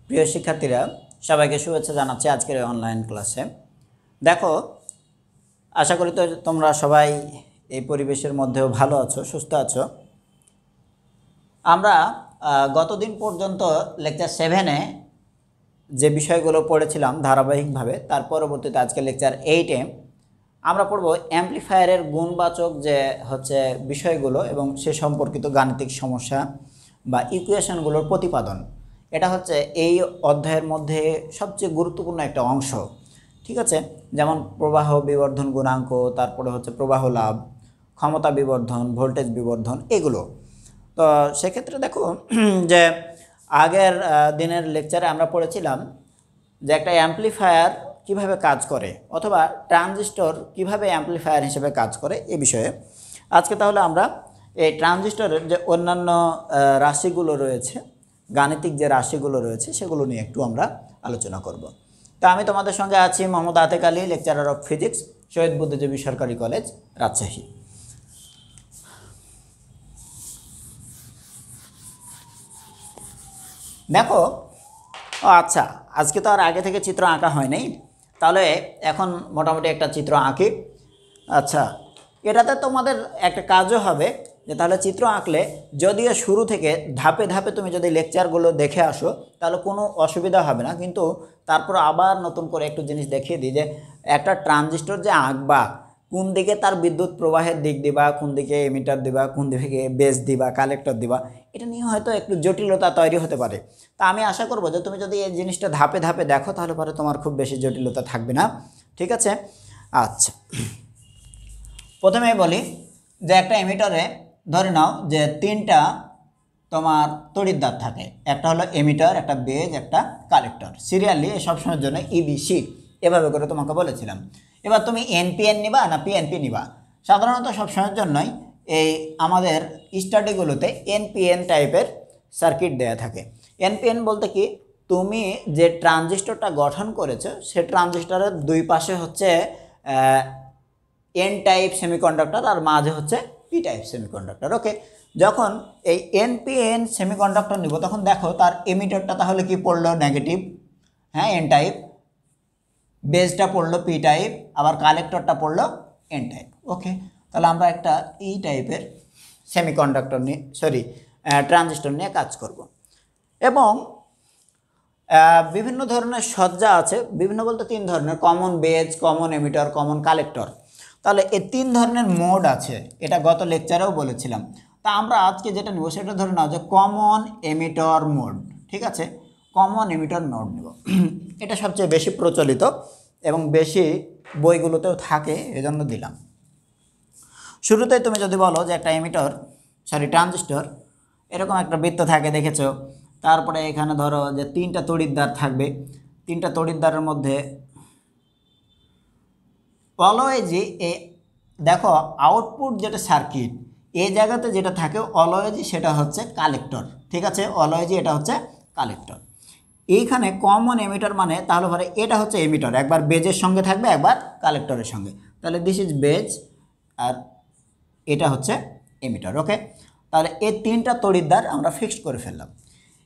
প্রিয় শিক্ষার্থীরা সবাইকে শুভেচ্ছা জানাচ্ছি আজকের অনলাইন ক্লাসে। দেখো, আশা করি তো তোমরা সবাই এই পরিবেশের মধ্যেও ভালো আছো, সুস্থ আছো। আমরা গতদিন পর্যন্ত লেকচার 7-এ যে বিষয়গুলো পড়েছিলাম ধারাবাহিকভাবে, তার পরবর্তীতে আজকে লেকচার 8-এ আমরা পড়ব অ্যাম্প্লিফায়ারের গুণবাচক যে হচ্ছে বিষয়গুলো এবং সে সম্পর্কিত গাণিতিক সমস্যা বা ইকুয়েশনগুলোর প্রতিপাদন। এটা হচ্ছে এই অধ্যায়ের মধ্যে সবচেয়ে গুরুত্বপূর্ণ একটা অংশ, ঠিক আছে। যেমন প্রবাহ বিবর্ধন গুণাঙ্ক, তারপরে হচ্ছে প্রবাহ লাভ, ক্ষমতা বিবর্ধন, ভোল্টেজ বিবর্ধন, এগুলো। তো সেক্ষেত্রে দেখো যে আগের দিনের লেকচারে আমরা পড়েছিলাম যে একটা অ্যাম্প্লিফায়ার কিভাবে কাজ করে অথবা ট্রানজিস্টর কিভাবে অ্যাম্প্লিফায়ার হিসেবে কাজ করে এ বিষয়ে। আজকে তাহলে আমরা এই ট্রানজিস্টরের যে অন্যান্য রাশিগুলো রয়েছে, গাণিতিক যে রাশিগুলো রয়েছে সেগুলো নিয়ে একটু আমরা আলোচনা করব। তো আমি তোমাদের সঙ্গে আছি Mohammad Atek Ali, lecturer of physics, Shahid Buddhijibi Sarkari college, Rajshahi. দেখো, আচ্ছা, আজকে তো আর আগে থেকে চিত্র আঁকা হয় নাই, তাহলে এখন মোটামুটি একটা চিত্র আঁকি। আচ্ছা, এটাতে তোমাদের একটা কাজও হবে যে তাহলে চিত্র আঁকলে যদিও শুরু থেকে ধাপে ধাপে তুমি যদি লেকচারগুলো দেখে আসো তাহলে কোনো অসুবিধা হবে না, কিন্তু তারপর আবার নতুন করে একটু জিনিস দেখিয়ে দিই যে একটা ট্রানজিস্টর যে আঁকবা, কোন দিকে তার বিদ্যুৎ প্রবাহের দিক দিবা, কোন দিকে এমিটার দিবা, কোন দিকে বেস দিবা, কালেক্টর দিবা, এটা নিয়ে হয়তো একটু জটিলতা তৈরি হতে পারে। তা আমি আশা করব যে তুমি যদি এই জিনিসটা ধাপে ধাপে দেখো তাহলে পরে তোমার খুব বেশি জটিলতা থাকবে না, ঠিক আছে। আচ্ছা, প্রথমেই বলি যে একটা এমিটারে ধরে নাও যে 3টা তোমার তড়িৎদ্বার থাকে, একটা হলো এমিটার, একটা বেজ, একটা কালেক্টর, সিরিয়ালি সবসময়ের জন্য ইবিসি এভাবে করে তোমাকে বলেছিলাম। এবার তুমি এনপিএন নিবা না পিএনপি নিবা? সাধারণত সবসময়ের জন্যই এই আমাদের স্টাডিগুলোতে এনপিএন টাইপের সার্কিট দেয়া থাকে। এনপিএন বলতে কি, তুমি যে ট্রানজিস্টরটা গঠন করেছো সে ট্রানজিস্টরের দুই পাশে হচ্ছে এন টাইপ সেমিকন্ডাক্টর আর মাঝে হচ্ছে পি টাইপ সেমিকন্ডাক্টর। ওকে, যখন এই এনপিএন সেমিকন্ডাক্টর নিব তখন দেখো তার এমিটারটা তাহলে কি পড়লো নেগেটিভ, হ্যাঁ এন টাইপ, বেসটা পড়লো পি টাইপ, আবার কালেক্টরটা পড়লো এন টাইপ। ওকে, তাহলে আমরা একটা এই টাইপের সেমিকন্ডাক্টর নিয়ে ট্রানজিস্টর নিয়ে কাজ করব। এবং বিভিন্ন ধরনের সজ্জা আছে, বিভিন্ন বলতে 3 ধরনের, common base, common emitter, common collector. তাহলে এই 3 ধরনের মোড আছে, এটা গত লেকচারেও বলেছিলাম। তা আমরা আজকে যেটা নেব সেটা ধরে নাও যে কমন এমিটার মোড, ঠিক আছে, কমন এমিটার মোড নেব। এটা সবচেয়ে বেশি প্রচলিত এবং বেশি বইগুলোতেও থাকে, এজন্য দিলাম। শুরুতেই তুমি যদি বলো যে একটা ট্রানজিস্টর এরকম একটা বৃত্ত থাকে দেখেছো, তারপরে এখানে ধরো যে 3টা তড়িৎদ্বার থাকবে, 3টা তড়িৎদ্বারের মধ্যে অলওয়েজই দেখো আউটপুট যেটা সার্কিট এই জায়গাতে যেটা থাকে অলওয়েজই সেটা হচ্ছে কালেক্টর, ঠিক আছে, অলওয়েজই এটা হচ্ছে কালেক্টর। এইখানে কমন এমিটার মানে তাহলে পরে এটা হচ্ছে এমিটার, একবার বেজের সঙ্গে থাকবে একবার কালেক্টরের সঙ্গে, তাহলে দিস ইজ বেজ আর এটা হচ্ছে এমিটার। ওকে, তাহলে এই 3টা তড়িৎদ্বার আমরা ফিক্সড করে ফেললাম।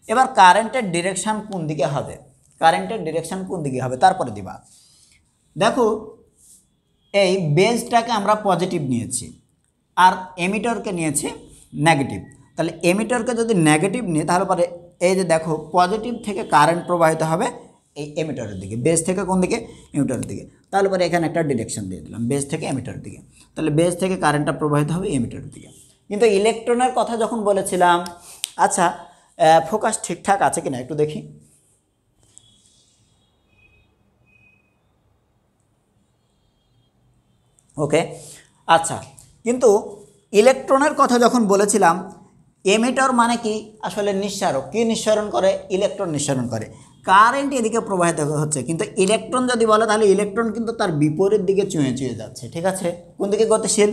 এবার কারেন্টের ডিরেকশান কোন দিকে হবে, কারেন্টের ডিরেকশান কোন দিকে হবে তারপরে দিবা। দেখো, এই বেজটাকে আমরা পজিটিভ নিয়েছি আর এমিটারকে নিয়েছি নেগেটিভ। তাহলে এমিটারকে যদি নেগেটিভ নিই তাহলে পরে এই যে দেখো পজিটিভ থেকে কারেন্ট প্রবাহিত হবে এই এমিটারের দিকে, বেজ থেকে কোন দিকে, এমিটারের দিকে। তাহলে পরে এখানে একটা ডিরেকশন দিয়ে দিলাম বেজ থেকে এমিটারের দিকে, তাহলে বেজ থেকে কারেন্টটা প্রবাহিত হবে এমিটারের দিকে। কিন্তু ইলেকট্রনের কথা যখন বলেছিলাম, আচ্ছা ফোকাস ঠিকঠাক আছে কিনা একটু দেখি। ওকে, আচ্ছা, কিন্তু ইলেকট্রনের কথা যখন বলেছিলাম, এমিটার মানে কি আসলে নিঃসারক, কি নিঃসরণ করে, ইলেকট্রন নিঃসরণ করে, কারেন্ট এদিকে প্রবাহিত হচ্ছে, কিন্তু ইলেকট্রন যদি বলে তাহলে ইলেকট্রন কিন্তু তার বিপরীত দিকে চুঁয়ে চুঁয়ে যাচ্ছে, ঠিক আছে, কোন দিকে গতিশীল,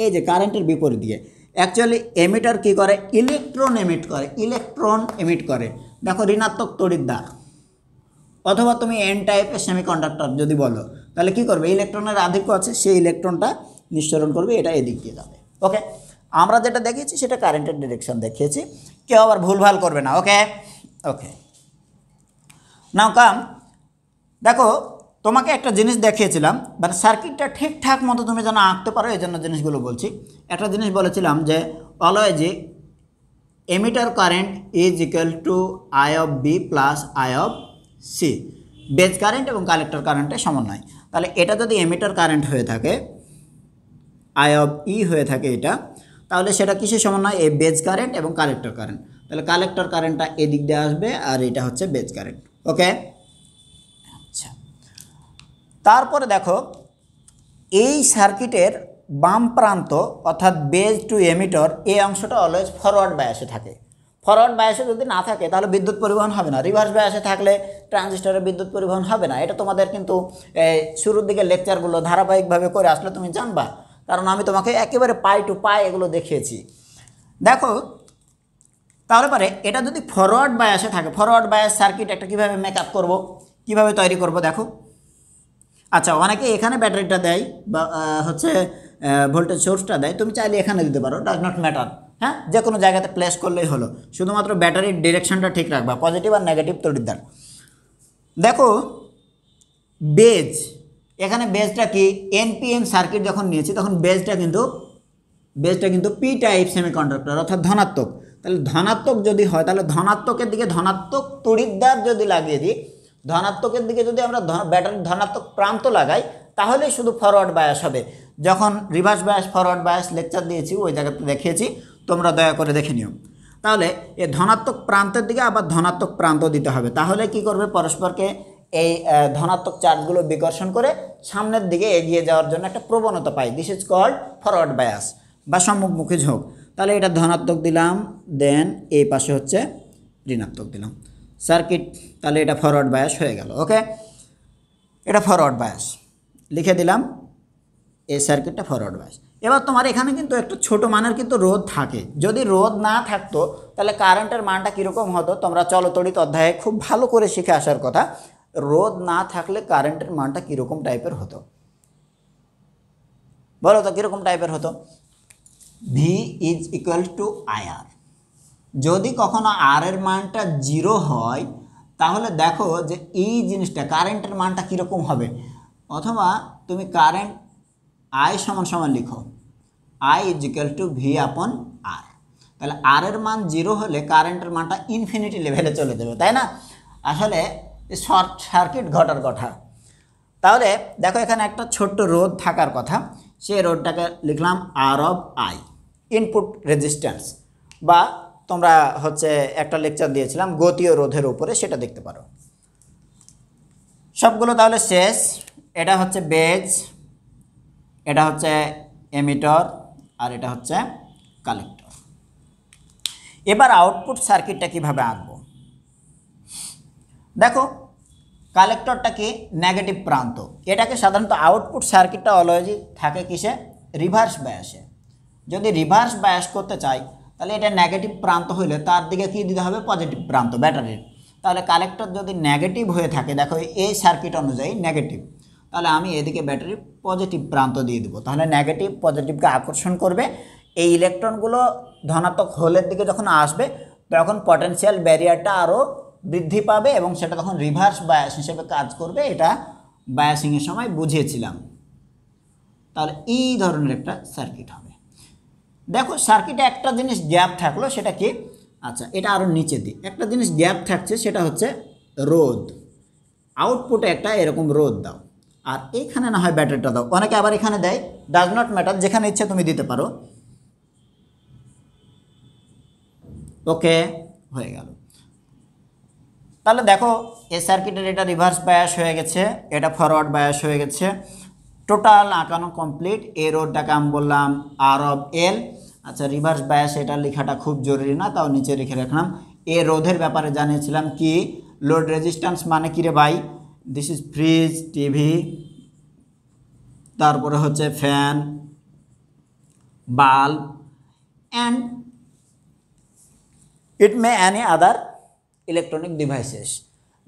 এই যে কারেন্টের বিপরীত দিকে। অ্যাকচুয়ালি এমিটার কি করে, ইলেকট্রন এমিট করে। দেখো ঋণাত্মক তড়িৎদ্বার অথবা তুমি এন টাইপের সেমিকন্ডাক্টর যদি বলো তাহলে কি করবে, ইলেকট্রনের আধিক্য আছে, সেই ইলেকট্রনটা নিঃসরণ করবে, এটা এদিক দিয়ে যাবে। ওকে, আমরা যেটা দেখিয়েছি সেটা কারেন্টের ডিরেকশন দেখিয়েছি, কেউ আবার ভুলভাল করবে না। ওকে ওকে, নাও কাম, দেখো তোমাকে একটা জিনিস দেখিয়েছিলাম, মানে সার্কিটটা ঠিকঠাক মতো তুমি যেন আঁকতে পারো এই জন্য জিনিসগুলো বলছি। একটা জিনিস বলেছিলাম যে always emitter current is equal to I of B plus I of C, base current এবং কালেক্টর কারেন্টের সমন্বয়। তাহলে এটা যদি এমিটার কারেন্ট হয়ে থাকে, আই অফ ই হয়ে থাকে এটা, তাহলে সেটা কিসের সমন্বয়? এই বেজ কারেন্ট এবং কালেক্টর কারেন্ট। তাহলে কালেক্টর কারেন্টটা এদিক দিয়ে আসবে আর এটা হচ্ছে বেজ কারেন্ট। ওকে, আচ্ছা। তারপরে দেখো এই সার্কিটের বাম প্রান্ত অর্থাৎ বেজ টু এমিটর এই অংশটা অলওয়েজ ফরওয়ার্ড বায়াসে থাকে। ফরওয়ার্ড বায়াসে যদি না থাকে তাহলে বিদ্যুৎ পরিবহন হবে না, রিভার্স বায়াসে থাকলে ট্রানজিস্টরের বিদ্যুৎ পরিবহন হবে না। এটা তোমাদের কিন্তু শুরুর দিকে লেকচারগুলো ধারাবাহিকভাবে করে আসলে তুমি জানবা, কারণ আমি তোমাকে একেবারে পাই টু পাই এগুলো দেখিয়েছি। দেখো তাহলে পরে এটা যদি ফরওয়ার্ড বায়াসে থাকে, ফরওয়ার্ড বায়াস সার্কিট একটা কীভাবে মেকআপ করব, কীভাবে তৈরি করব দেখো। আচ্ছা, অনেকে এখানে ব্যাটারিটা দেয় বা হচ্ছে ভোল্টেজ সোর্সটা দেয়, তুমি চাইলে এখানে দিতে পারো, ডাজ নট ম্যাটার। হ্যাঁ, যে কোনো জায়গাতে প্লেস করলেই হলো, শুধুমাত্র ব্যাটারির ডিরেকশনটা ঠিক রাখবা, পজিটিভ আর নেগেটিভ তড়িৎদ্বার। দেখো বেজ, এখানে বেজটা কি এনপিএন সার্কিট যখন নিয়েছি তখন বেজটা কিন্তু পি টাইপ সেমিকন্ডাক্টর অর্থাৎ ধনাত্মক। তাহলে ধনাত্মক যদি হয় তাহলে ধনাত্মকের দিকে ধনাত্মক তড়িৎদ্বার যদি লাগিয়ে দিই, ধনাত্মকের দিকে যদি আমরা ব্যাটারির ধনাত্মক প্রান্ত লাগাই তাহলে শুধু ফরওয়ার্ড বায়াস হবে। যখন reverse bias forward bias lecture দিয়েছি ওই জায়গাতে দেখিয়েছি, তোমরা দয়া করে দেখে নিও। তাহলে এই ধনাত্মক প্রান্তের দিকে আবার ধনাত্মক প্রান্ত দিতে হবে, তাহলে কি করবে পরস্পরকে এই ধনাত্মক চার্জগুলো বিকর্ষণ করে সামনের দিকে এগিয়ে যাওয়ার জন্য একটা প্রবণতা পাই। This is called forward bias বা সম্মুখমুখী ঝোঁক। তাহলে এটা ধনাত্মক দিলাম, দেন এই পাশে হচ্ছে ঋণাত্মক দিলাম সার্কিট, তাহলে এটা ফরওয়ার্ড বায়াস হয়ে গেল। ওকে, এটা ফরওয়ার্ড বায়াস লিখে দিলাম, এই সার্কিটটা ফরওয়ার্ড বায়াস। এবার তোমার এখানে কিন্তু একটা ছোট মানের কিন্তু রোধ থাকে, যদি রোধ না থাকতো তাহলে কারেন্টের মানটা কীরকম হতো তোমরা চলতড়িৎ অধ্যায়ে খুব ভালো করে শিখে আসার কথা। রোধ না থাকলে কারেন্টের মানটা কীরকম টাইপের হতো বলো তো, কীরকম টাইপের হতো? V is equal two IR. যদি কখনো আর এর মানটা 0 হয় তাহলে দেখো যে এই জিনিসটা কারেন্টের মানটা কীরকম হবে, অথবা তুমি কারেন্ট আই সমান সমান লিখো, I is equal two V আপন আর। তাহলে আর এর মান 0 হলে কারেন্টের মানটা ইনফিনিটি লেভেলে চলে যাবে, তাই না? আসলে শর্ট সার্কিট ঘটার কথা। তাহলে দেখো এখানে একটা ছোট্ট রোধ থাকার কথা, সেই রোধটাকে লিখলাম আর অফ আই, ইনপুট রেজিস্ট্যান্স, বা তোমরা হচ্ছে একটা লেকচার দিয়েছিলাম গতীয় রোধের উপরে, সেটা দেখতে পারো। সবগুলো তাহলে শেষ। এটা হচ্ছে বেজ, এটা হচ্ছে এমিটর, আর এটা হচ্ছে কালেক্টর। এবার আউটপুট সার্কিটটা কিভাবে আঁকবো দেখো। কালেক্টরটা কি নেগেটিভ প্রান্ত, এটাকে সাধারণত আউটপুট সার্কিটটা অলওয়েজই থাকে কিসে? রিভার্স বায়াসে। যদি রিভার্স বায়াস করতে চাই তাহলে এটা নেগেটিভ প্রান্ত হইলে তার দিকে কি দিতে হবে? পজিটিভ প্রান্ত ব্যাটারির। তাহলে কালেক্টর যদি নেগেটিভ হয়ে থাকে, দেখো এই সার্কিট অনুযায়ী নেগেটিভ, তাহলে আমি এদিকে ব্যাটারির পজিটিভ প্রান্ত দিয়ে দেবো। তাহলে নেগেটিভ পজিটিভকে আকর্ষণ করবে, এই ইলেকট্রনগুলো ধনাত্মক হোলের দিকে যখন আসবে তখন পটেনশিয়াল ব্যারিয়ারটা আরও বৃদ্ধি পাবে এবং সেটা তখন রিভার্স বায়াস হিসেবে কাজ করবে। এটা বায়াসিংয়ের সময় বুঝিয়েছিলাম। তাহলে এই ধরনের একটা সার্কিট হবে। দেখো সার্কিটে একটা জিনিস গ্যাপ থাকলো, সেটা কি? আচ্ছা, এটা আরও নিচে দিই, একটা জিনিস গ্যাপ থাকছে, সেটা হচ্ছে রোধ। আউটপুটে একটা এরকম রোধ দাও, আর এইখানে না হয় ব্যাটারিটা দাও। অনেকে আবার এখানে দেয়, ডাজ নট ম্যাটার, যেখানে ইচ্ছে তুমি দিতে পারো। ওকে, হয়ে গেল। তাহলে দেখো এই সার্কিটের এটা রিভার্স বায়াস হয়ে গেছে, এটা ফরওয়ার্ড বায়াস হয়ে গেছে, টোটাল আঁকানো কমপ্লিট। এই রোডটাকে আমি বললাম আর অফ এল। আচ্ছা, রিভার্স বায়াস এটা লেখাটা খুব জরুরি না, তাও নিচে লিখে রাখলাম। এই রোধের ব্যাপারে জানিয়েছিলাম কি, লোড রেজিস্ট্যান্স মানে কি রে ভাই? দিস ইজ ফ্রিজ, টিভি, তারপরে হচ্ছে fan, bulb, and it May any other electronic devices.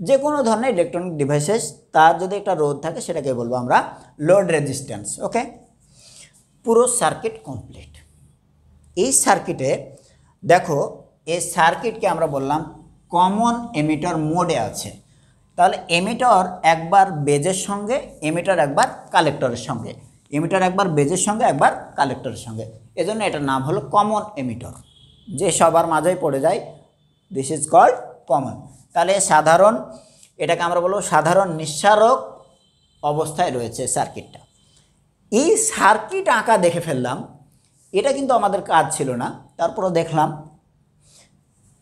যে কোনো ধরনের ইলেকট্রনিক ডিভাইসেস তার যদি একটা রোধ থাকে সেটাকে বলবো আমরা লোড রেজিস্ট্যান্স। ওকে, পুরো সার্কিট কমপ্লিট। এই সার্কিটে দেখো, এই সার্কিটকে আমরা বললাম কমন এমিটার মোডে আছে। তাহলে এমিটর একবার বেজের সঙ্গে, এমিটর একবার কালেক্টরের সঙ্গে, এমিটর একবার বেজের সঙ্গে একবার কালেক্টরের সঙ্গে, এজন্য এটার নাম হলো কমন এমিটর, যে সবার মাঝেই পড়ে যায়, দিস ইজ কল্ড কমন। তাহলে সাধারণ, এটাকে আমরা বলবো সাধারণ নিঃসারক অবস্থায় রয়েছে সার্কিটটা। এই সার্কিট আঁকা দেখে ফেললাম, এটা কিন্তু আমাদের কাজ ছিল না, তারপরও দেখলাম।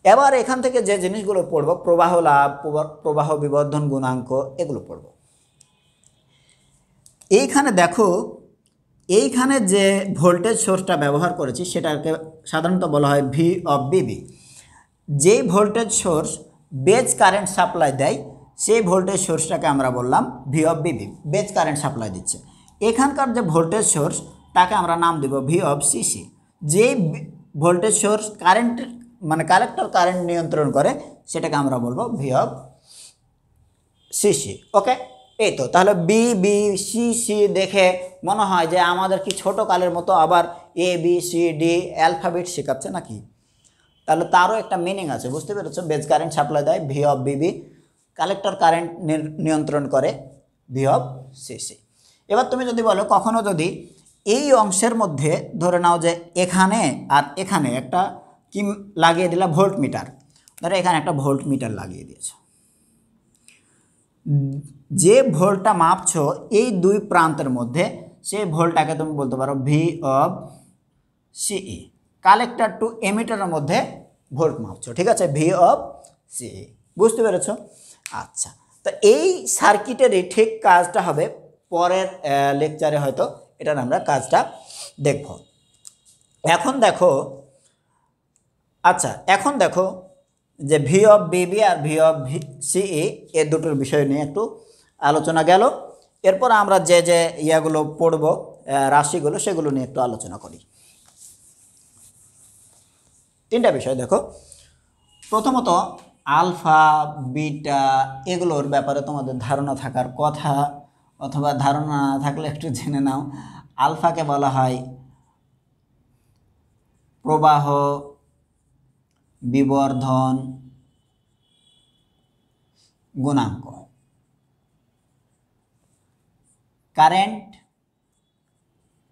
এবার এখান থেকে যে জিনিসগুলো পড়ব, প্রবাহ লাভ, প্রবাহ বিবর্ধন গুণাঙ্ক, এগুলো পড়ব। এইখানে দেখো, এইখানে যে ভোল্টেজ সোর্সটা ব্যবহার করেছি সেটাকে সাধারণত বলা হয় ভি অফ বিবি। যেই voltage source base current supply দেয় সেই ভোল্টেজ সোর্সটাকে আমরা বললাম V of BB, base current supply দিচ্ছে। এখানকার যে ভোল্টেজ সোর্স তাকে আমরা নাম দেব ভি অফ সিসি। যেই ভোল্টেজ সোর্স কারেন্ট মানে কালেক্টর কারেন্ট নিয়ন্ত্রণ করে সেটাকে আমরা বলবো ভি অফ সিসি। ওকে, এই তো। তাহলে বি বি সি সি দেখে মনে হয় যে আমাদের কি ছোট কালের মতো আবার A B C D alphabet শেখাচ্ছে নাকি? তাহলে তারও একটা মিনিং আছে, বুঝতে পেরেছো? বেজ কারেন্ট সাপ্লাই দেয় V of Bibi, collector current নিয়ন্ত্রণ করে ভি অফ সিসি। এবার তুমি যদি বলো কখনো যদি এই অংশের মধ্যে ধরে নাও যে এখানে আর এখানে একটা কি লাগিয়ে দিলা, ভোল্ট মিটার, ধরো এখানে একটা ভোল্ট মিটার লাগিয়ে দিয়েছো, যে ভোল্টটা মাপছো এই দুই প্রান্তের মধ্যে সেই ভোল্টটাকে তুমি বলতে পারো ভি অফ সিই। কালেক্টর টু এমিটারের মধ্যে ভোল্ট মাপছো, ঠিক আছে, ভি অফ সিই। বুঝতে পেরেছো? আচ্ছা, তো এই সার্কিটেরই ঠিক কাজটা হবে পরের লেকচারে, হয়তো এটার আমরা কাজটা দেখব। এখন দেখো, আচ্ছা এখন দেখো যে V of Bibi R V of সিই এ দুটোর বিষয় নিয়ে একটু আলোচনা গেল। এরপর আমরা যে যে ইয়াগুলো পড়ব, রাশিগুলো, সেগুলো নিয়ে একটু আলোচনা করি। তিনটা বিষয় দেখো। প্রথমত আলফা, বিটা এগুলোর ব্যাপারে তোমাদের ধারণা থাকার কথা, অথবা ধারণা না থাকলে একটু জেনে নাও। আলফাকে বলা হয় প্রবাহ বিবর্ধন গুণাঙ্ক, কারেন্ট,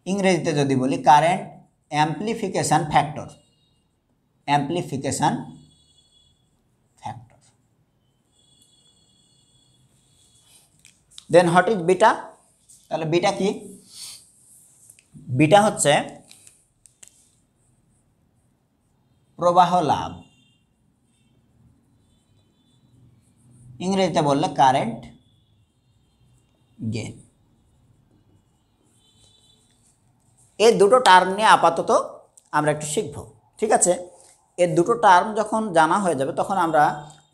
ইংরেজিতে যদি বলি current amplification factor, amplification factor. Then what is beta? তাহলে বিটা কি? বিটা হচ্ছে প্রবাহ লাভ, ইংরেজিতে বললে কারেন্ট গেইন। এই দুটো টার্ম নিয়ে আপাতত আমরা একটু শিখব, ঠিক আছে? এই দুটো টার্ম যখন জানা হয়ে যাবে তখন আমরা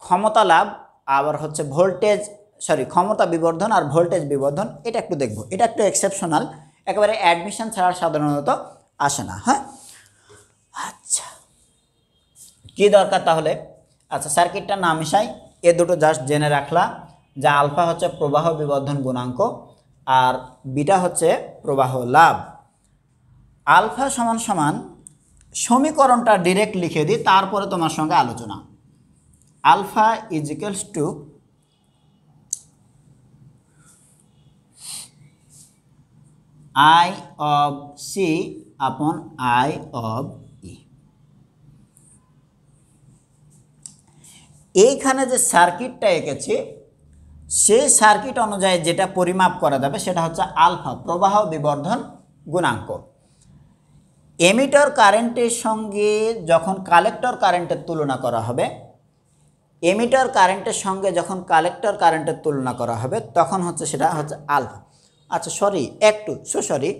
ক্ষমতা লাভ আবার হচ্ছে ভোল্টেজ, ক্ষমতা বিবর্ধন আর ভোল্টেজ বিবর্ধন, এটা একটু দেখব। এটা একটু এক্সেপশনাল, একেবারে অ্যাডমিশন ছাড়া সাধারণত আসে না। হ্যাঁ, আচ্ছা, কি দরকার তাহলে? আচ্ছা, সার্কিটটা না মিশাই, এ দুটো জাস্ট জেনে রাখলা, যা আলফা হচ্ছে প্রবাহ বিবর্ধন গুণাঙ্ক আর বিটা হচ্ছে প্রবাহ লাভ। আলফা সমান সমান সমীকরণটা ডিরেক্ট লিখে দিই, তারপরে তোমার সঙ্গে আলোচনা। Alpha is equals to I of C upon I of E. এইখানে যে সার্কিটটা এঁকেছি সেই সার্কিট অনুযায়ী যেটা পরিমাপ করা যাবে সেটা হচ্ছে আলফা, প্রবাহ বিবর্ধন গুণাঙ্ক। এমিটর কারেন্টের সঙ্গে যখন কালেক্টর কারেন্টের তুলনা করা হবে, এমিটর কারেন্টের সঙ্গে যখন কালেক্টর কারেন্টের তুলনা করা হবে তখন হচ্ছে সেটা হচ্ছে আলফা। আচ্ছা সরি, একটু সরি,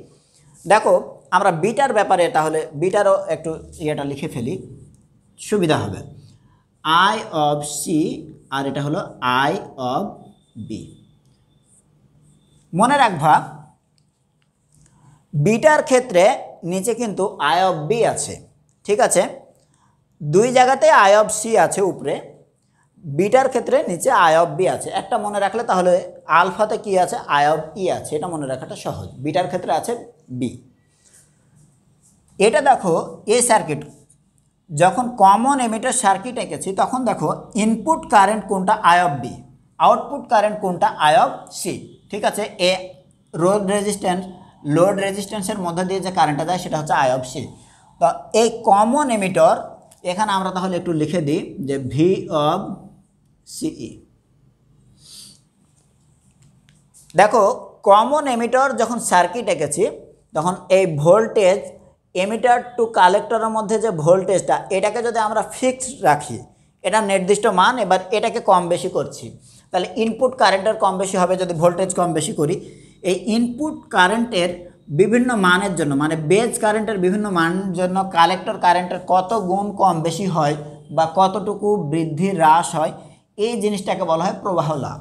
দেখো আমরা বিটার ব্যাপারে তাহলে বিটারও একটু ইয়েটা লিখে ফেলি, সুবিধা হবে। আই অফ সি আর এটা হলো আই অফ বি। মনে রাখবা বিটার ক্ষেত্রে নিচে কিন্তু আই অফ বি আছে, ঠিক আছে? দুই জায়গাতে আই অফ সি আছে উপরে, বিটার ক্ষেত্রে নিচে আই অফ বি আছে। একটা মনে রাখলে তাহলে আলফাতে কি আছে? আই অফ ই আছে, এটা মনে রাখাটা সহজ। বিটার ক্ষেত্রে আছে বি। এটা দেখো এই সার্কিট যখন কমন এমিটার সার্কিট এঁকেছি তখন দেখো ইনপুট কারেন্ট কোনটা? I of B. Output current কোনটা, আই অফ সি। ঠিক আছে, এ লোড রেজিস্ট্যান্সের মধ্যে দিয়ে যে কারেন্টটা যায় সেটা হচ্ছে আই অফ সি। তো এই কমন এমিটর এখানে আমরা তাহলে একটু লিখে দিই যে ভি অফ সিই। দেখো কমন এমিটর যখন সার্কিট এঁকেছি তখন এই ভোল্টেজ এমিটার টু কালেক্টরের মধ্যে যে ভোল্টেজটা এটাকে যদি আমরা ফিক্সড রাখি, এটা নির্দিষ্ট মান, এবার এটাকে কম বেশি করছি, তাহলে ইনপুট কারেন্টের কম বেশি হবে যদি ভোল্টেজ কম বেশি করি। এই ইনপুট কারেন্টের বিভিন্ন মানের জন্য, মানে বেজ কারেন্টের বিভিন্ন মানের জন্য কালেক্টর কারেন্টের কত গুণ কম বেশি হয় বা কতটুকু বৃদ্ধি হ্রাস হয়, এই জিনিসটাকে বলা হয় প্রবাহ লাভ।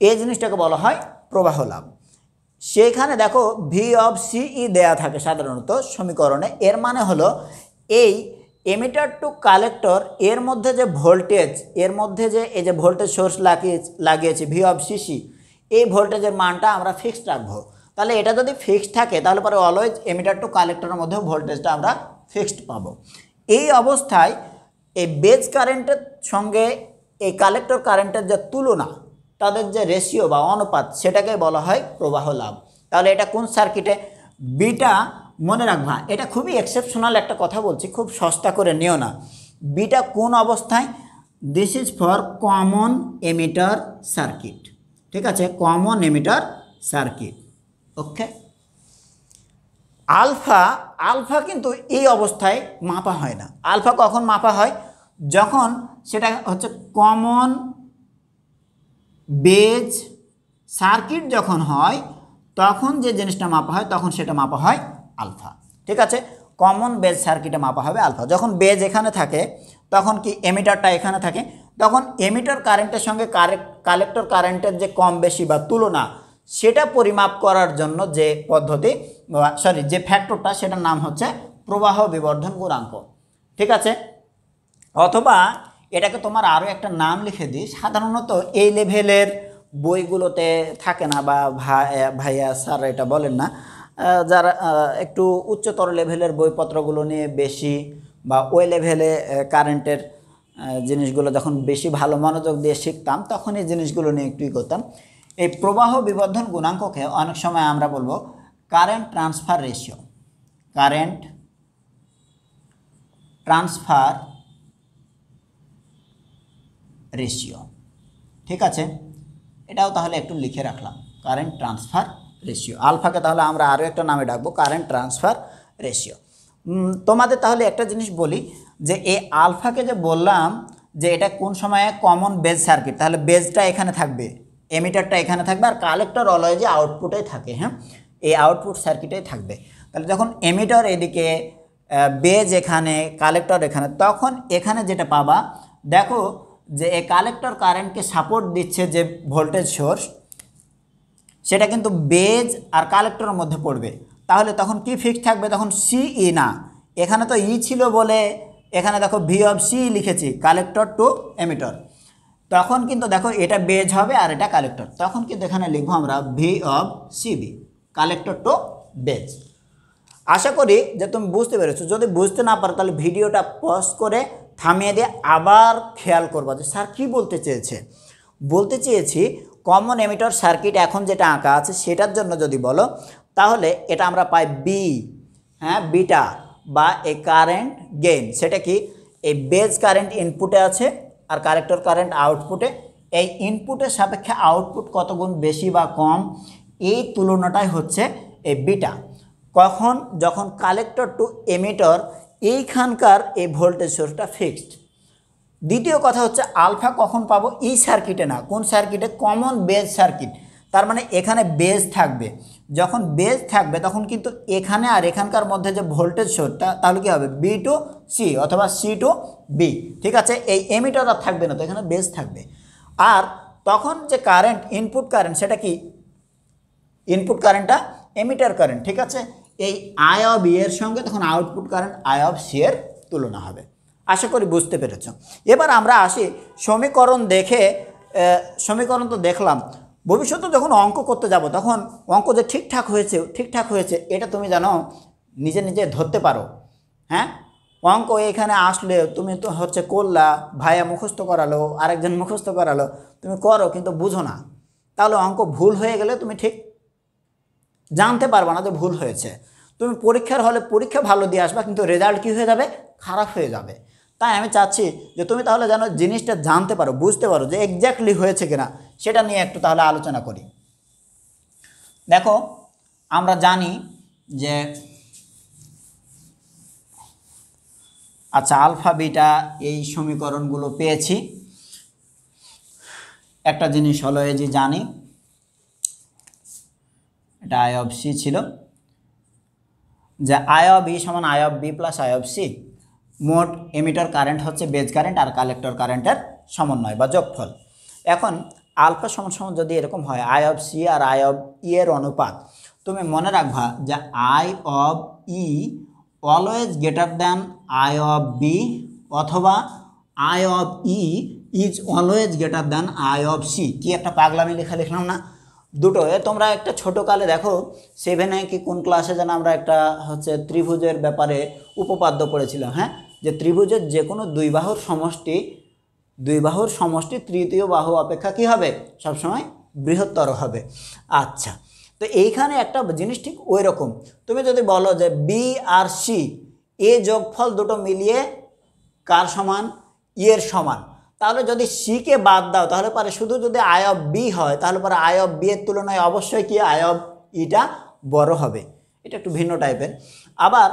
এই জিনিসটাকে বলা হয় প্রবাহ লাভ। সেখানে দেখো ভি অফ সিই দেয়া থাকে সাধারণত সমীকরণে। এর মানে হলো এই এমিটার টু কালেক্টর এর মধ্যে যে ভোল্টেজ, এর মধ্যে যে এই যে ভোল্টেজ সোর্স লাগিয়েছি ভি অফ সিসি, এই ভোল্টেজের মানটা আমরা ফিক্সড রাখবো। তাহলে এটা যদি ফিক্সড থাকে তাহলে পরে অলওয়েজ এমিটার টু কালেক্টরের মধ্যেও ভোল্টেজটা আমরা ফিক্সড পাবো। এই অবস্থায় এই বেজ কারেন্টের সঙ্গে এই কালেক্টর কারেন্টের যে তুলনা, তাদের যে রেশিও বা অনুপাত, সেটাকে বলা হয় প্রবাহ লাভ। তাহলে এটা কোন সার্কিটে, বিটা মনে রাখবা, এটা খুবই এক্সেপশনাল একটা কথা বলছি, খুব সস্তা করে নিও না। বিটা কোন অবস্থায়, this is for common emitter circuit. ঠিক আছে, কমন এমিটার সার্কিট। ওকে, আলফা কিন্তু এই অবস্থায় মাপা হয় না। আলফা কখন মাপা হয়, যখন সেটা হচ্ছে কমন বেজ সার্কিট যখন হয় তখন যে জিনিসটা মাপা হয় তখন সেটা মাপা হয় আলফা। ঠিক আছে, কমন বেজ সার্কিটে মাপা হবে আলফা। যখন বেজ এখানে থাকে তখন কি এমিটারটা এখানে থাকে, তখন এমিটার কারেন্টের সঙ্গে কালেক্টর কারেন্টের যে কম বেশি বা তুলনা, সেটা পরিমাপ করার জন্য যে পদ্ধতি যে ফ্যাক্টরটা, সেটার নাম হচ্ছে প্রবাহ বিবর্ধন গুণাঙ্ক। ঠিক আছে, অথবা এটাকে তোমার আরও একটা নাম লিখে দিই, সাধারণত এই লেভেলের বইগুলোতে থাকে না, বা ভাইয়া স্যার এটা বলেন না, যারা একটু উচ্চতর লেভেলের বইপত্রগুলো নিয়ে বেশি বা ওই লেভেলে কারেন্টের জিনিসগুলো যখন বেশি ভালো মনোযোগ দিয়ে শিখতাম তখন এই জিনিসগুলো নিয়ে একটুই করতাম। এই প্রবাহ বিবর্ধন গুণাঙ্ককে অনেক সময় আমরা বলবো current transfer ratio. Current transfer ratio. ঠিক আছে, এটাও তাহলে একটু লিখে রাখলাম, কারেন্ট ট্রান্সফার রেশিও। আলফাকে তাহলে আমরা আরও একটা নামে ডাকবো, কারেন্ট ট্রান্সফার রেশিও। তোমাদের তাহলে একটা জিনিস বলি, যে এই আলফাকে যে বললাম যে এটা কোন সময়ে কমন বেজ সার্কিট, তাহলে বেজটা এখানে থাকবে, এমিটারটা এখানে থাকবে, আর কালেক্টর অলওয়েজ আউটপুটে থাকে। হ্যাঁ, এই আউটপুট সার্কিটেই থাকবে। তাহলে যখন এমিটার এদিকে, বেজ এখানে, কালেক্টর এখানে, তখন এখানে যেটা পাবা, দেখো যে এই কালেক্টর কারেন্টকে সাপোর্ট দিচ্ছে যে ভোল্টেজ সোর্স, সেটা কিন্তু বেজ আর কালেক্টরের মধ্যে পড়বে। তাহলে তখন কি ফিক্স থাকবে, তখন সিই না, এখানে তো ই ছিল বলে এখানে দেখো ভি অফ সি লিখেছি, কালেক্টর টু এমিটর। তখন কিন্তু দেখো এটা বেজ হবে আর এটা কালেক্টর, তখন কিন্তু এখানে লিখবো আমরা V of CB, collector to base. আশা করি যে তুমি বুঝতে পেরেছো। যদি বুঝতে না পারো তাহলে ভিডিওটা পজ করে থামিয়ে দিয়ে আবার খেয়াল করবা যে স্যার কী বলতে চেয়েছে। বলতে চেয়েছি কমন এমিটর সার্কিট এখন যেটা আঁকা আছে সেটার জন্য যদি বলো, তাহলে এটা আমরা পাই বি, হ্যাঁ, বিটা বা এই কারেন্ট গেইন। সেটা কি, এই বেজ কারেন্ট ইনপুটে আছে আর কালেক্টর কারেন্ট আউটপুটে। এই ইনপুটের সাপেক্ষে আউটপুট কত গুণ বেশি বা কম, এই তুলনাটাই হচ্ছে এই বিটা। কখন, যখন কালেক্টর টু এমিটর এইখানকার এই ভোল্টেজ সোর্সটা ফিক্সড। দ্বিতীয় কথা হচ্ছে আলফা কখন পাবো, এই সার্কিটে না, কোন সার্কিটে, কমন বেজ সার্কিট। তার মানে এখানে বেজ থাকবে, যখন বেজ থাকবে তখন কিন্তু এখানে আর এখানকার মধ্যে যে ভোল্টেজ সোর্সটা, তাহলে কী হবে, বি টু সি অথবা সি টু বি। ঠিক আছে, এই এমিটার আর থাকবে না, তো এখানে বেজ থাকবে। আর তখন যে কারেন্ট, ইনপুট কারেন্ট, সেটা কি, ইনপুট কারেন্টটা এমিটার কারেন্ট। ঠিক আছে, এই আই অফ ই এর সঙ্গে তখন output current I of C এর তুলনা হবে। আশা করি বুঝতে পেরেছ। এবার আমরা আসি সমীকরণ দেখে, সমীকরণ তো দেখলাম, ভবিষ্যতে যখন অঙ্ক করতে যাব তখন অঙ্ক যে ঠিকঠাক হয়েছে এটা তুমি জানো নিজে নিজে ধরতে পারো। হ্যাঁ, অঙ্ক এখানে আসলে তুমি তো হচ্ছে করলা, ভাইয়া মুখস্থ করালো, আরেকজন মুখস্থ করালো, তুমি করো কিন্তু বুঝো না, তাহলে অঙ্ক ভুল হয়ে গেলে তুমি ঠিক জানতে পারবে না যে ভুল হয়েছে। তুমি পরীক্ষার হলে পরীক্ষা ভালো দিয়ে আসবা, কিন্তু রেজাল্ট কী হয়ে যাবে, খারাপ হয়ে যাবে। তাই আমি চাচ্ছি যে তুমি তাহলে যেন জিনিসটা জানতে পারো, বুঝতে পারো যে এক্স্যাক্টলি হয়েছে কিনা, সেটা নিয়ে একটু তাহলে আলোচনা করি। দেখো আমরা জানি যে আচ্ছা আলফা বিটা এই সমীকরণগুলো পেয়েছি। একটা জিনিস হলো এই যে জানি এটা আই অফ সি ছিল, যে আই অফ ই সমান I of B plus I of C. মোট এমিটার কারেন্ট হচ্ছে বেজ কারেন্ট আর কালেক্টর কারেন্টের সমন্বয় বা যোগফল। এখন আলফা সমান সমান যদি এরকম হয় আই অফ সি আর আই অফ ই এর অনুপাত, তুমি মনে রাখবা যে I of E always greater than I of B, অথবা I of E is always greater than I of C. কি একটা পাগলামি লেখা লিখলাম না দুটো। তোমরা একটা ছোটোকালে দেখো 7-এ কি কোন ক্লাসে যেন আমরা একটা হচ্ছে ত্রিভুজের ব্যাপারে উপপাদ্য পড়েছিলাম, হ্যাঁ, যে ত্রিভুজের যে কোনো দুই বাহুর সমষ্টি তৃতীয় বাহু অপেক্ষা কী হবে, সবসময় বৃহত্তর হবে। আচ্ছা, তো এইখানে একটা জিনিস ঠিক ওই রকম। তুমি যদি বলো যে বি আর সি এ যোগফল দুটো মিলিয়ে কার সমান, ই এর সমান, তাহলে যদি সিকে বাদ দাও তাহলে পরে শুধু যদি আই অফ বি হয়, তাহলে পরে আই অফ বি এর তুলনায় অবশ্যই কি আই অফ ইটা বড় হবে। এটা একটু ভিন্ন টাইপের। আবার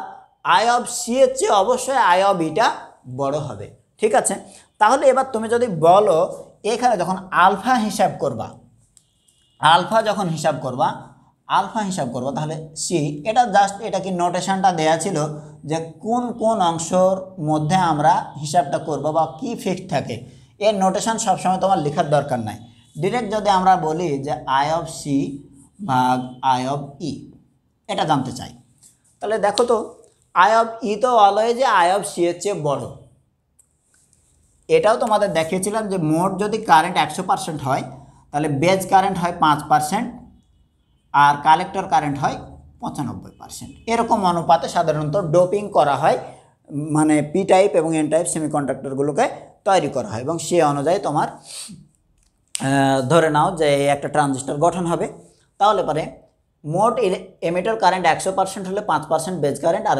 আই অফ সি এর চেয়ে অবশ্যই আই অফ ইটা বড় হবে। ঠিক আছে, তাহলে এবার তুমি যদি বলো এখানে যখন আলফা হিসাব করবা, তাহলে সি, এটা জাস্ট এটা কি নোটেশনটা দেয়া ছিল যে কোন কোন অংশের মধ্যে আমরা হিসাবটা করব বা কি ফিক্সড থাকে, এর নোটেশন সবসময় তোমার লেখার দরকার নাই। ডিরেক্ট যদি আমরা বলি যে আই অফ সি ভাগ আই অফ ই, এটা জানতে চাই, তাহলে দেখো তো আই অফ ই তো অলওয়েজ আই অফ সি এর চেয়ে বড়। এটাও তোমাদের দেখিয়েছিলাম যে মোট যদি কারেন্ট 100% হয় তাহলে বেজ কারেন্ট হয় 5% আর কালেক্টর কারেন্ট হয় 95%। এরকম অনুপাতে সাধারণত ডোপিং করা হয়, মানে পি টাইপ এবং এন টাইপ সেমিকন্ডাক্টরগুলোকে তৈরি করা হয়, এবং সে অনুযায়ী তোমার ধরে নাও যে একটা ট্রানজিস্টর গঠন হবে। তাহলে পরে মোট এমিটার কারেন্ট 100% হলে 5% বেজ কারেন্ট আর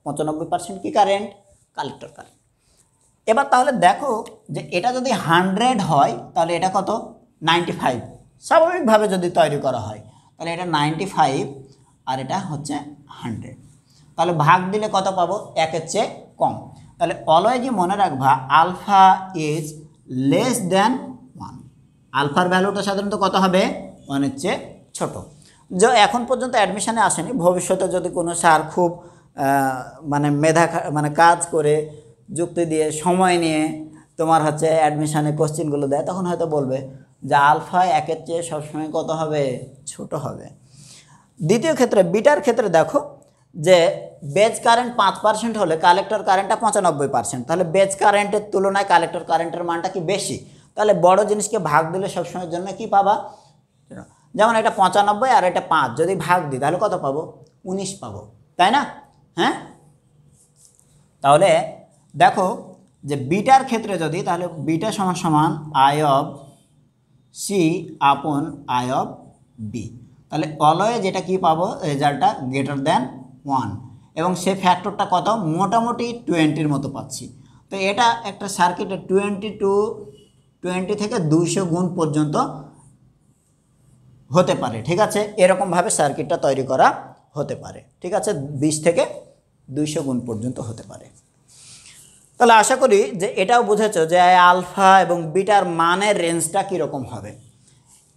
95% কি কারেন্ট, কালেক্টর কারেন্ট। এবার তাহলে দেখো যে এটা যদি 100 হয় তাহলে এটা কত, 95। স্বাভাবিকভাবে যদি তৈরি করা হয় তাহলে এটা 95 আর এটা হচ্ছে 100, তাহলে ভাগ দিলে কত পাবো, 1-এর চেয়ে কম। তাহলে অলওয়েজই মনে রাখবা আলফা ইজ লেস দ্যান 1। আলফার ভ্যালুটা সাধারণত কত হবে, 1-এর চেয়ে ছোট। যে এখন পর্যন্ত অ্যাডমিশনে আসেনি, ভবিষ্যতে যদি কোনো স্যার খুব মানে কাজ করে যুক্তি দিয়ে সময় নিয়ে তোমার হচ্ছে অ্যাডমিশনে কোশ্চেনগুলো দেয়, তখন হয়তো বলবে যে আলফা 1-এর চেয়ে সবসময় কত হবে, ছোট হবে। দ্বিতীয় ক্ষেত্রে বিটার ক্ষেত্রে দেখো যে বেজ কারেন্ট 5% হলে কালেক্টর কারেন্টটা 95%, তাহলে বেজ কারেন্টের তুলনায় কালেক্টর কারেন্টের মানটা কি বেশি, তাহলে বড় জিনিসকে ভাগ দিলে সবসময়ের জন্য কি পাবা, যেমন এটা 95 আর এটা 5, যদি ভাগ দিই তাহলে কত পাবো, 19 পাবো, তাই না? হ্যাঁ, তাহলে দেখো যে বিটার ক্ষেত্রে যদি, তাহলে বিটা সমান সমান I of C upon I of B, তাহলে অলওয়েজ এটা কি পাবো, রেজাল্টটা গ্রেটার দ্যান 1, এবং সে ফ্যাক্টরটা কত, মোটামুটি 20-র মতো পাচ্ছি। তো এটা একটা সার্কিটে 20 থেকে 200 গুণ পর্যন্ত হতে পারে। ঠিক আছে, এরকমভাবে সার্কিটটা তৈরি করা হতে পারে। ঠিক আছে, 20 থেকে 200 গুণ পর্যন্ত হতে পারে। তাহলে আশা করি যে এটাও বুঝেছো যে আলফা এবং বিটার মানের রেঞ্জটা কীরকম হবে।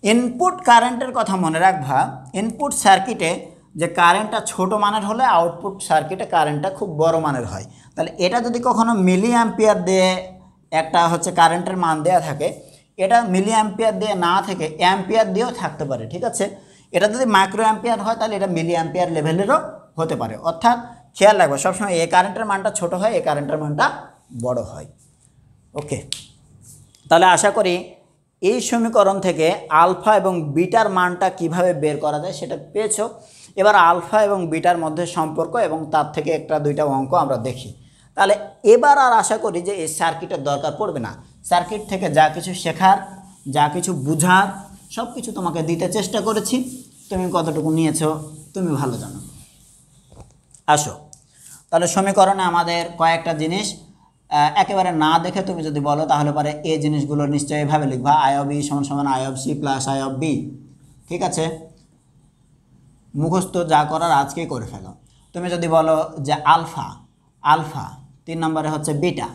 ইনপুট কারেন্টের কথা মনে রাখবা, ইনপুট সার্কিটে যে কারেন্টটা ছোট মানের হলে আউটপুট সার্কিটে কারেন্টটা খুব বড় মানের হয়। তাহলে এটা যদি কখনো মিলি অ্যাম্পিয়ার দিয়ে একটা হচ্ছে কারেন্টের মান দেওয়া থাকে, এটা মিলি অ্যাম্পিয়ার দিয়ে না থেকে অ্যাম্পিয়ার দিয়েও থাকতে পারে। ঠিক আছে, এটা যদি মাইক্রো অ্যাম্পিয়ার হয় তাহলে এটা মিলি অ্যাম্পিয়ার লেভেলেরও হতে পারে। অর্থাৎ খেয়াল রাখবো সবসময় এ কারেন্টের মানটা ছোট হয়, এ কারেন্টের মানটা বড় হয়। ওকে, তাহলে আশা করি এই সমীকরণ থেকে আলফা এবং বিটার মানটা কিভাবে বের করা যায় সেটা পেয়েছো। এবার আলফা এবং বিটার মধ্যে সম্পর্ক এবং তার থেকে একটা দুইটা অঙ্ক আমরা দেখি। তাহলে এবার আর আশা করি যে এই সার্কিটের দরকার পড়বে না। সার্কিট থেকে যা কিছু শেখার, যা কিছু বুঝার, সব কিছু তোমাকে দিতে চেষ্টা করেছি। তুমি কতটুকু নিয়েছো তুমি ভালো জানো। আসো তাহলে সমীকরণে আমাদের কয়েকটা জিনিস একেবারে না দেখে তুমি যদি বলো তাহলে পরে এই জিনিসগুলো নিশ্চয়ই এভাবে লিখবা, আই অফ ই সমান সমান I of C plus I of B. ঠিক আছে, মুখস্থ যা করার আজকেই করে ফেলো। তুমি যদি বলো যে আলফা, আলফা 3 নম্বরে হচ্ছে বিটা,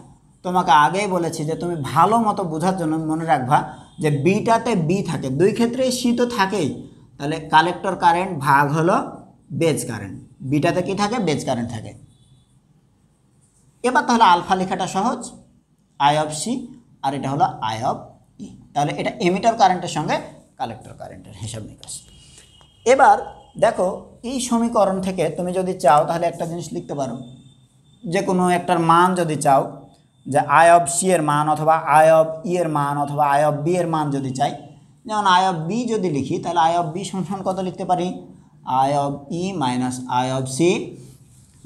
তোমাকে আগেই বলেছি যে তুমি ভালো মতো বোঝার জন্য মনে রাখবা যে বিটাতে বি থাকে, দুই ক্ষেত্রেই সি তো থাকেই। তাহলে কালেক্টর কারেন্ট ভাগ হলো বেজ কারেন্ট, বিটাতে কি থাকে? বেজ কারেন্ট থাকে। এবার তাহলে আলফা লেখাটা সহজ, আই অফ সি, আর এটা হলো আই অফ ই। তাহলে এটা এমিটার কারেন্টের সঙ্গে কালেক্টর কারেন্টের হিসাব নিকাশ। এবার দেখো এই সমীকরণ থেকে তুমি যদি চাও তাহলে একটা জিনিস লিখতে পারো, যে কোনো একটার মান যদি চাও, যে আই অফ সি এর মান অথবা আই অফ ই এর মান অথবা আই অফ বি এর মান যদি চাই, যেমন আই অফ বি যদি লিখি তাহলে আই অফ বি সমান কত লিখতে পারি? I of E minus I of C.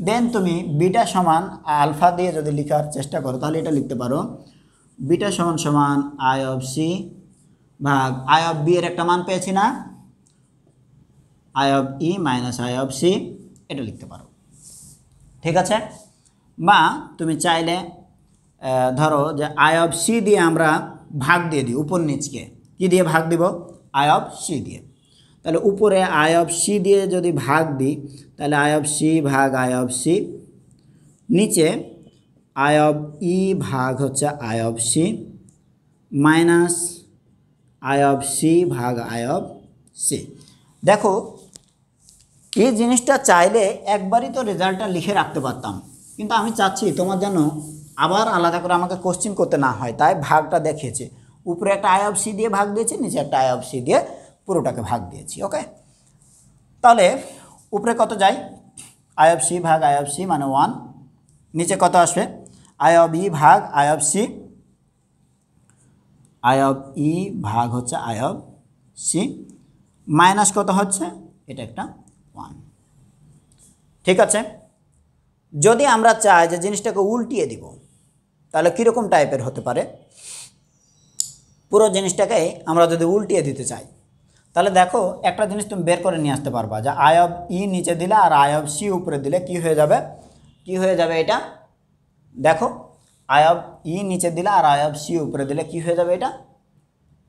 Then তুমি বিটা সমান আলফা দিয়ে যদি লেখার চেষ্টা করো তাহলে এটা লিখতে পারো, বিটা সমান সমান আই অফ সি ভাগ আই অফ বি এর একটা মান পেয়েছি না, I of E minus I of C, এটা লিখতে পারো। ঠিক আছে, বা তুমি চাইলে ধরো যে আই অফ সি দিয়ে আমরা ভাগ দিয়ে দিই উপর নিচকে, কী দিয়ে ভাগ দিব? আই অফ সি দিয়ে। তাহলে উপরে আই অফ সি দিয়ে যদি ভাগ দিই তাহলে আই অফ সি ভাগ আই অফ সি, নিচে আই অফ ই ভাগ হচ্ছে I of C minus I of C ভাগ আই অফ সি। দেখো এই জিনিসটা চাইলে একবারই তো রেজাল্টটা লিখে রাখতে পারতাম, কিন্তু আমি চাচ্ছি তোমার যেন আবার আলাদা করে আমাকে কোশ্চেন করতে না হয়, তাই ভাগটা দেখিয়েছি। উপরে একটা আই অফ সি দিয়ে ভাগ দিয়েছি, নিচে একটা আই অফ সি দিয়ে পুরোটাকে ভাগ দিয়েছি। ওকে, তাহলে উপরে কত যায়? আই অফ সি ভাগ আই অফ সি মানে 1, নিচে কত আসবে? আই অফ ই ভাগ I of C, I of E ভাগ হচ্ছে আই অফ সি মাইনাস কত হচ্ছে? এটা একটা 1। ঠিক আছে, যদি আমরা চাই যে জিনিসটাকে উল্টিয়ে দিব তাহলে কীরকম টাইপের হতে পারে? পুরো জিনিসটাকে আমরা যদি উল্টিয়ে দিতে চাই তাহলে দেখো একটা জিনিস তুমি বের করে নিয়ে আসতে পারবা, যে আই অফ ই নিচে দিলে আর আই অফ সি উপরে দিলে কি হয়ে যাবে? কি হয়ে যাবে এটা? দেখো আই অফ ই নিচে দিলে আর আই অফ সি উপরে দিলে কি হয়ে যাবে? এটা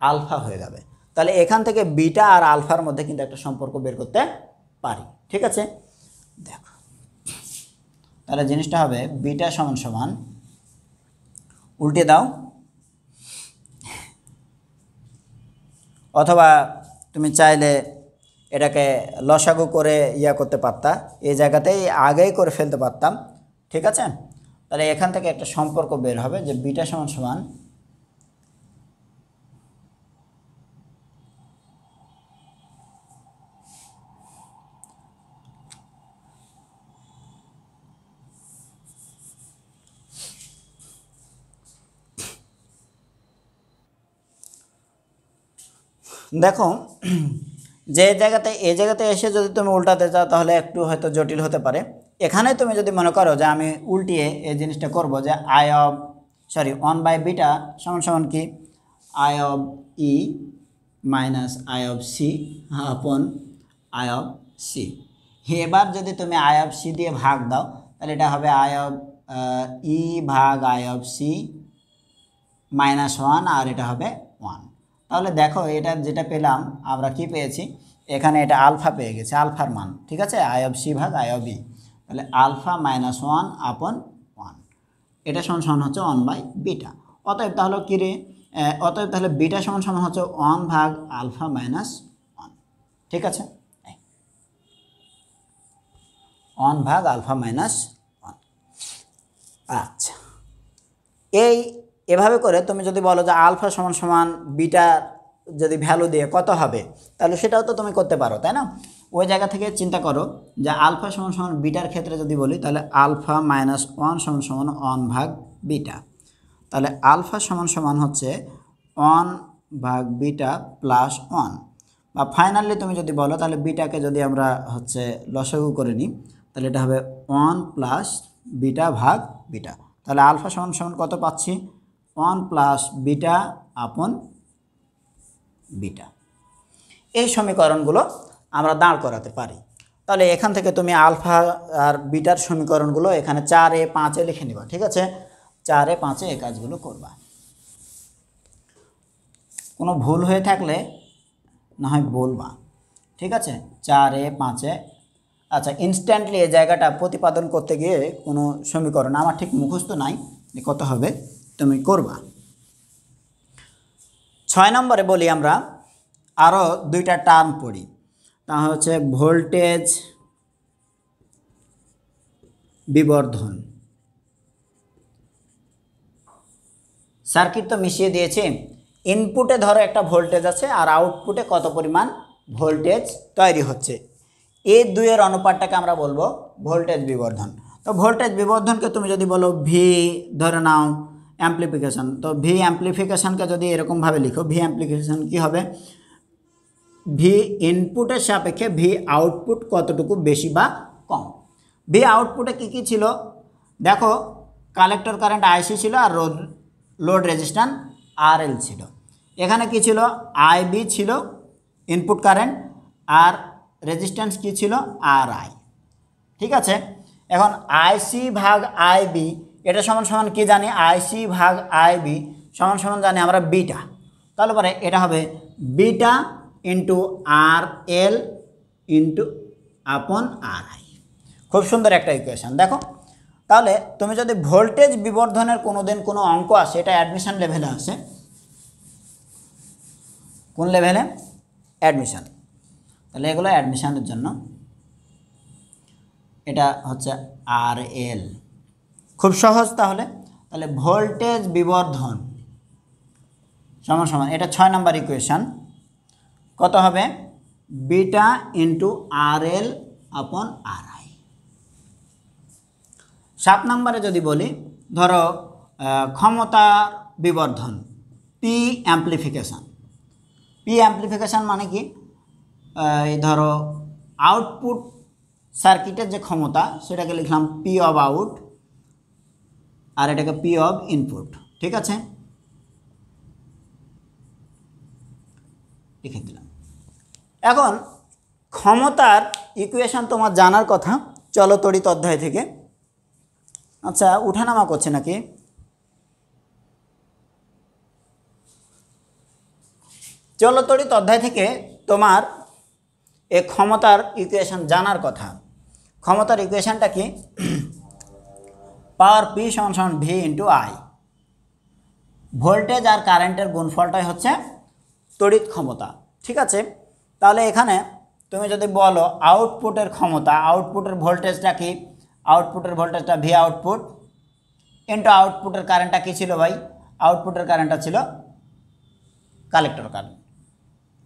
আলফা হয়ে যাবে। তাহলে এখান থেকে বিটা আর আলফার মধ্যে কিন্তু একটা সম্পর্ক বের করতে পারি। ঠিক আছে, দেখো তাহলে জিনিসটা হবে বিটা সমান সমান, উল্টে দাও, অথবা তুমি চাইলে এটাকে লসাগু করে করতে পারতা, এই জায়গাতেই আগেই করে ফেলতে পারতাম। ঠিক আছে, তাহলে এখান থেকে একটা সম্পর্ক বের হবে যে বিটা সমান সমান দেখো যে জায়গাতে এই জায়গাতে এসে যদি তুমি উল্টাতে চাও তাহলে একটু হয়তো জটিল হতে পারে। এখানে তুমি যদি মনে করো যে আমি উল্টিয়ে এই জিনিসটা করব, যে আই অফ 1 বাই বিটা সমান সমান কি? I of E minus I of C upon I of C. এবার যদি তুমি আই অফ সি দিয়ে ভাগ দাও তাহলে এটা হবে আই অফ ই ভাগ আই অফ সি মাইনাস 1, আর এটা হবে 1। তাহলে দেখো এটা যেটা পেলাম আমরা কি পেয়েছি? এখানে এটা আলফা পেয়ে গেছে, আলফার মান। ঠিক আছে, আই অফ সি ভাগ আই অফ ই, তাহলে আলফা মাইনাস 1 আপন 1, এটা সমান সমান হচ্ছে 1 বাই বিটা। অতএব তাহলে কী রে? অতএব তাহলে বিটা সমান সমান হচ্ছে 1 ভাগ আলফা মাইনাস 1। ঠিক আছে, 1 ভাগ আলফা মাইনাস 1। আচ্ছা, এভাবে করে তুমি যদি বলো যে আলফা সমান সমান বিটা যদি ভ্যালু দিয়ে কত হবে, তাহলে সেটাও তো তুমি করতে পারো, তাই না? ওই জায়গা থেকে চিন্তা করো যে আলফা সমান সমান বিটার ক্ষেত্রে যদি বলি তাহলে আলফা মাইনাস 1 সমান সমান 1 ভাগ বিটা, তাহলে আলফা সমান সমান হচ্ছে 1 ভাগ বিটা প্লাস 1। বা ফাইনালি তুমি যদি বলো তাহলে বিটাকে যদি আমরা লসাগু করে নিই তাহলে এটা হবে 1 প্লাস বিটা ভাগ বিটা। তাহলে আলফা সমান সমান কত পাচ্ছি 1 প্লাস বিটা আপন বিটা। এই সমীকরণগুলো আমরা দাঁড় করাতে পারি। তাহলে এখান থেকে তুমি আলফা আর বিটার সমীকরণগুলো এখানে 4 এ 5 এ লিখে নিবা, ঠিক আছে? 4 এ 5 এ এই কাজগুলো করবা। কোনো ভুল হয়ে থাকলে না হয় বলবা, ঠিক আছে? 4 এ 5 এ। আচ্ছা, ইনস্ট্যান্টলি এই জায়গাটা প্রতিপাদন করতে গিয়ে কোনো সমীকরণ আমার ঠিক মুখস্থ নাই, কত হবে তুমি করবা। 6 নম্বরে বলি আমরা আরও দুইটা টার্ম পড়ি, তা হচ্ছে ভোল্টেজ বিবর্ধন। সার্কিট তো মিশিয়ে দিয়েছি, ইনপুটে ধরো একটা ভোল্টেজ আছে আর আউটপুটে কত পরিমাণ ভোল্টেজ তৈরি হচ্ছে, এই দুইয়ের অনুপাতটাকে আমরা বলবো ভোল্টেজ বিবর্ধন। তো ভোল্টেজ বিবর্ধনকে তুমি যদি বলো ভি ধরে নাও অ্যাম্প্লিফিকেশন, তো ভি অ্যাম্প্লিফিকেশনকে যদি এরকমভাবে লিখো, ভি অ্যাম্প্লিফিকেশন কী হবে, ভি ইনপুটের সাপেক্ষে ভি আউটপুট কতটুকু বেশি বা কম। ভি আউটপুটে কী কী ছিল দেখো, কালেক্টর কারেন্ট আইসি ছিল আর লোড রেজিস্ট্যান্স আরএল ছিল। এখানে কি ছিল, আইবি ছিল ইনপুট কারেন্ট, আর রেজিস্ট্যান্স কি ছিল আর আই, ঠিক আছে? এখন আইসি ভাগ আইবি এটা সমান সমান কি জানি, আইসি ভাগ আইবি সমান সমান জানি আমরা বিটা। তাহলে পরে এটা হবে বিটা ইন্টু আর এল ইন্টু আপন আর আই। খুব সুন্দর একটা ইকুয়েশন দেখো। তাহলে তুমি যদি ভোল্টেজ বিবর্ধনের কোনো অঙ্ক আসে, এটা অ্যাডমিশন লেভেলে আসে, কোন লেভেলে, অ্যাডমিশন। তাহলে এগুলো অ্যাডমিশনের জন্য, এটা হচ্ছে আর এল, খুব সহজ। তাহলে তাহলে ভোল্টেজ বিবর্ধন সমান সমান, এটা 6 নম্বর ইকুয়েশন, কত হবে বিটা ইন্টু আর এল আপন আর আই। 7 নম্বরে যদি বলি ধরো ক্ষমতা বিবর্ধন, পি অ্যাম্প্লিফিকেশন। পি অ্যাম্প্লিফিকেশন মানে কি, এই ধরো আউটপুট সার্কিটের যে ক্ষমতা সেটাকে লিখলাম পি অফ আউট, আর এটাকে পি অফ ইনপুট, ঠিক আছে? লিখে দিলাম। এখন ক্ষমতার ইকুয়েশন তোমার জানার কথা চলতড়িৎ অধ্যায় থেকে। আচ্ছা, উঠানামা করছে নাকি? চলতড়িৎ অধ্যায় থেকে তোমার এই ক্ষমতার ইকুয়েশন জানার কথা। ক্ষমতার ইকুয়েশনটা কি, পাওয়ার পি সমান সমান ভি ইন্টু আই। ভোল্টেজ আর কারেন্টের গুণফলটাই হচ্ছে তড়িৎ ক্ষমতা, ঠিক আছে? তাহলে এখানে তুমি যদি বলো আউটপুটের ক্ষমতা, আউটপুটের ভোল্টেজটা কি, আউটপুটের ভোল্টেজটা ভি আউটপুট ইন্টু আউটপুটের কারেন্টটা কী ছিল ভাই, আউটপুটের কারেন্টটা ছিল কালেক্টর কারেন্ট,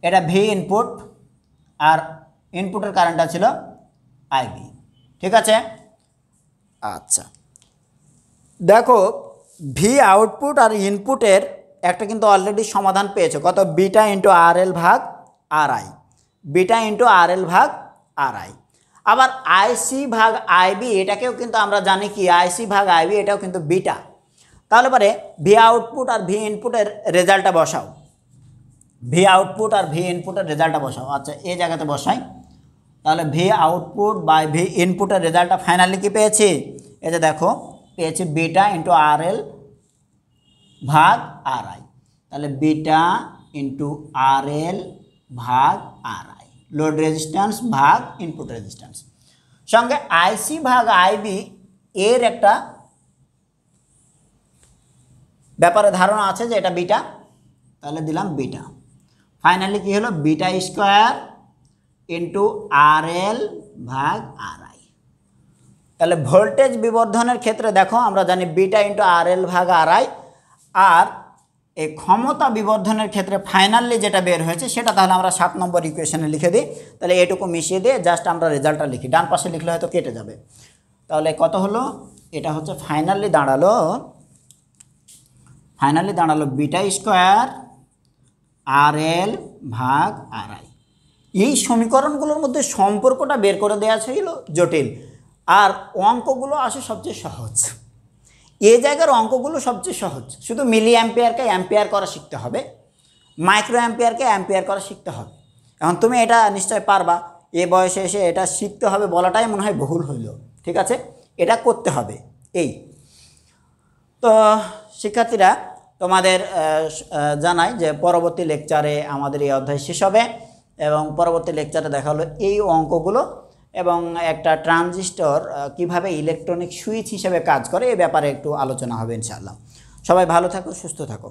এটা ভি ইনপুট আর ইনপুটের কারেন্টটা ছিল আইবি, ঠিক আছে? আচ্ছা দেখো, ভি আউটপুট আর ইনপুটের একটা কিন্তু অলরেডি সমাধান পেয়েছো, কত, বিটা ইন্টু আর এল ভাগ আর আই, বিটা ইন্টু আর এল ভাগ আর আই। আবার আইসি ভাগ আইবি এটাকেও কিন্তু আমরা জানি কি, আইসি ভাগ আইবি এটাও কিন্তু বিটা। তাহলে পরে ভি আউটপুট আর ভি ইনপুটের রেজাল্টটা বসাও, ভি আউটপুট আর ভি ইনপুটের রেজাল্টটা বসাও। আচ্ছা, এই জায়গাতে বসাই। তাহলে ভি আউটপুট বাই ভি ইনপুটের রেজাল্টটা ফাইনালি কি পেয়েছি, এই যে দেখো পেয়েছি বিটা ইন্টু আর এল ভাগ আর আই। তাহলে বিটা ইন্টু আর এল ভাগ আর আই, লোড রেজিস্ট্যান্স ভাগ ইনপুট রেজিস্ট্যান্স, সঙ্গে আইসি ভাগ আইবি এর একটা ব্যাপারে ধারণা আছে যে এটা বিটা, তাহলে দিলাম বিটা। ফাইনালি কি হলো, বিটা স্কোয়ার ইন্টু আর এল ভাগ আর আই। তাহলে ভোল্টেজ বিবর্ধনের ক্ষেত্রে দেখো আমরা জানি বিটা ইন্টু আর এল ভাগ আর আই, আর এই ক্ষমতা বিবর্ধনের ক্ষেত্রে ফাইনালি যেটা বের হয়েছে সেটা তাহলে আমরা 7 নম্বর ইকুয়েশনে লিখে দিই। তাহলে এটুকু মিশিয়ে দিয়ে জাস্ট আমরা রেজাল্টটা লিখি, ডান পাশে লিখলে হয়তো কেটে যাবে। তাহলে কত হলো, এটা হচ্ছে ফাইনালি দাঁড়ালো বিটা স্কোয়ার আর এল ভাগ আর আই। এই সমীকরণগুলোর মধ্যে সম্পর্কটা বের করে দেওয়া ছিল জটিল, আর অঙ্কগুলো আসে সবচেয়ে সহজ, এই জায়গার অঙ্কগুলো সবচেয়ে সহজ। শুধু মিলি অ্যাম্পিয়ারকে অ্যাম্পিয়ার করা শিখতে হবে, মাইক্রো অ্যাম্পিয়ারকে অ্যাম্পিয়ার করা শিখতে হবে। এখন তুমি এটা নিশ্চয় পারবা, এ বয়সে এসে এটা শিখতে হবে বলাটাই মনে হয় ভুল হইল। ঠিক আছে, এটা করতে হবে। এই তো শিক্ষার্থীরা, তোমাদের জানাই যে পরবর্তী লেকচারে আমাদের এই অধ্যায় শেষ হবে এবং পরবর্তী লেকচারে দেখা হলো এই অঙ্কগুলো এবং একটা ট্রানজিস্টর কিভাবে ইলেকট্রনিক সুইচ হিসেবে কাজ করে এ ব্যাপারে একটু আলোচনা হবে ইনশাআল্লাহ। সবাই ভালো থাকো, সুস্থ থাকো।